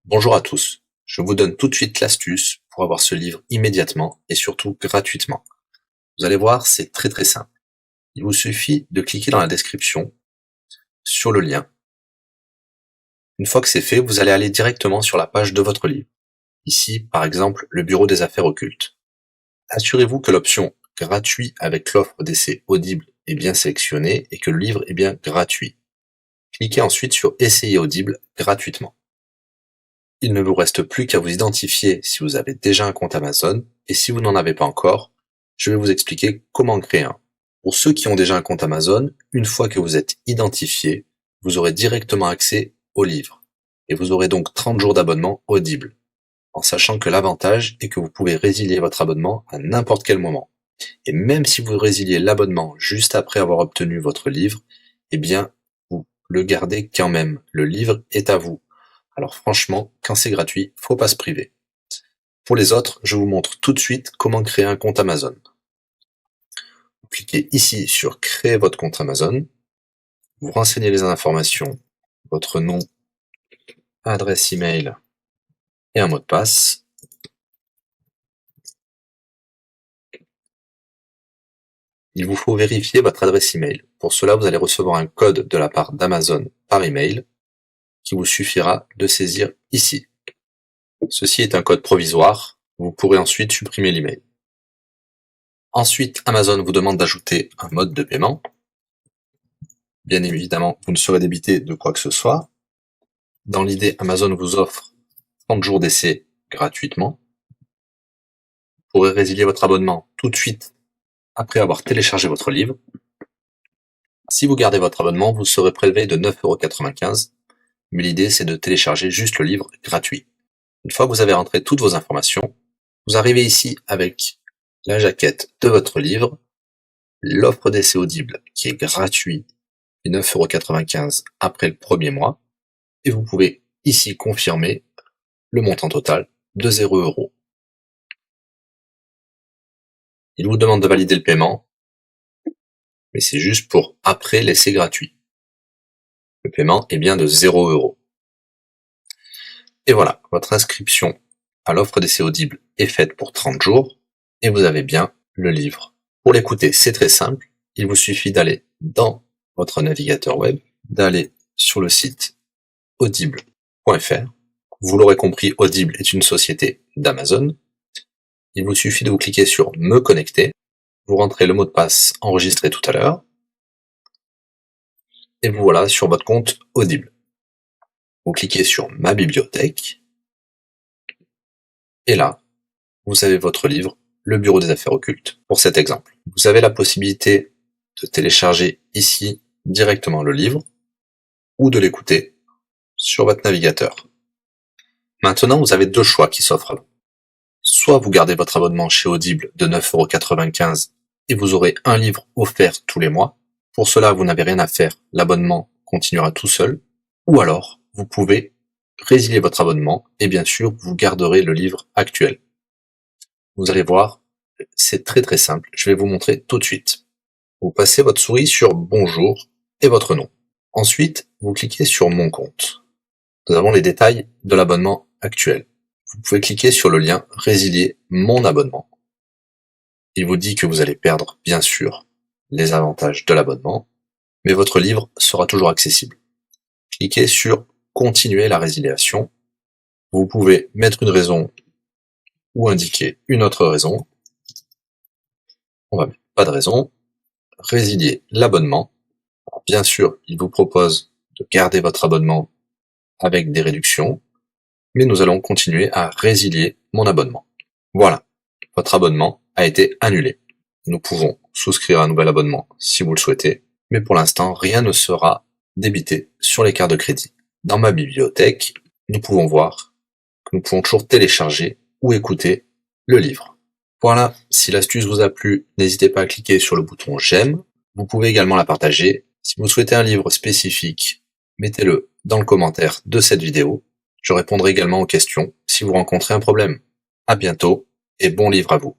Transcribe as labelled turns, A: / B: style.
A: Bonjour à tous, je vous donne tout de suite l'astuce pour avoir ce livre immédiatement et surtout gratuitement. Vous allez voir, c'est très simple. Il vous suffit de cliquer dans la description sur le lien. Une fois que c'est fait, vous allez aller directement sur la page de votre livre. Ici, par exemple, le bureau des affaires occultes. Assurez-vous que l'option gratuit avec l'offre d'essai Audible est bien sélectionnée et que le livre est bien gratuit. Cliquez ensuite sur Essayer Audible gratuitement. Il ne vous reste plus qu'à vous identifier si vous avez déjà un compte Amazon, et si vous n'en avez pas encore, je vais vous expliquer comment créer un. Pour ceux qui ont déjà un compte Amazon, une fois que vous êtes identifié, vous aurez directement accès au livre, et vous aurez donc 30 jours d'abonnement Audible, en sachant que l'avantage est que vous pouvez résilier votre abonnement à n'importe quel moment. Et même si vous résiliez l'abonnement juste après avoir obtenu votre livre, eh bien, vous le gardez quand même. Le livre est à vous. Alors franchement, quand c'est gratuit, faut pas se priver. Pour les autres, je vous montre tout de suite comment créer un compte Amazon. Vous cliquez ici sur créer votre compte Amazon. Vous renseignez les informations, votre nom, adresse email et un mot de passe. Il vous faut vérifier votre adresse email. Pour cela, vous allez recevoir un code de la part d'Amazon par email qui vous suffira de saisir ici. Ceci est un code provisoire. Vous pourrez ensuite supprimer l'email. Ensuite, Amazon vous demande d'ajouter un mode de paiement. Bien évidemment, vous ne serez débité de quoi que ce soit. Dans l'idée, Amazon vous offre 30 jours d'essai gratuitement. Vous pourrez résilier votre abonnement tout de suite après avoir téléchargé votre livre. Si vous gardez votre abonnement, vous serez prélevé de 9,95 €, mais l'idée c'est de télécharger juste le livre gratuit. Une fois que vous avez rentré toutes vos informations, vous arrivez ici avec la jaquette de votre livre, l'offre d'essai Audible qui est gratuit et 9,95 € après le premier mois, et vous pouvez ici confirmer le montant total de 0 €. Il vous demande de valider le paiement, mais c'est juste pour après l'essai gratuit. Le paiement est bien de 0 €. Et voilà, votre inscription à l'offre d'essai Audible est faite pour 30 jours, et vous avez bien le livre. Pour l'écouter, c'est très simple, il vous suffit d'aller dans votre navigateur web, d'aller sur le site audible.fr. Vous l'aurez compris, Audible est une société d'Amazon. Il vous suffit de vous cliquer sur Me connecter, vous rentrez le mot de passe enregistré tout à l'heure, et vous voilà sur votre compte Audible. Vous cliquez sur Ma bibliothèque, et là, vous avez votre livre, Le bureau des affaires occultes, pour cet exemple. Vous avez la possibilité de télécharger ici directement le livre, ou de l'écouter sur votre navigateur. Maintenant, vous avez deux choix qui s'offrent à vous. Soit vous gardez votre abonnement chez Audible de 9,95 € et vous aurez un livre offert tous les mois. Pour cela, vous n'avez rien à faire, l'abonnement continuera tout seul. Ou alors, vous pouvez résilier votre abonnement et bien sûr, vous garderez le livre actuel. Vous allez voir, c'est très simple, je vais vous montrer tout de suite. Vous passez votre souris sur Bonjour et votre nom. Ensuite, vous cliquez sur Mon compte. Nous avons les détails de l'abonnement actuel. Vous pouvez cliquer sur le lien Résilier mon abonnement. Il vous dit que vous allez perdre, bien sûr, les avantages de l'abonnement, mais votre livre sera toujours accessible. Cliquez sur Continuer la résiliation. Vous pouvez mettre une raison ou indiquer une autre raison. On va mettre pas de raison. Résilier l'abonnement. Bien sûr, il vous propose de garder votre abonnement avec des réductions, mais nous allons continuer à résilier mon abonnement. Voilà, votre abonnement a été annulé. Nous pouvons souscrire un nouvel abonnement si vous le souhaitez, mais pour l'instant, rien ne sera débité sur les cartes de crédit. Dans ma bibliothèque, nous pouvons voir que nous pouvons toujours télécharger ou écouter le livre. Voilà, si l'astuce vous a plu, n'hésitez pas à cliquer sur le bouton j'aime. Vous pouvez également la partager. Si vous souhaitez un livre spécifique, mettez-le dans le commentaire de cette vidéo. Je répondrai également aux questions si vous rencontrez un problème. À bientôt et bon livre à vous.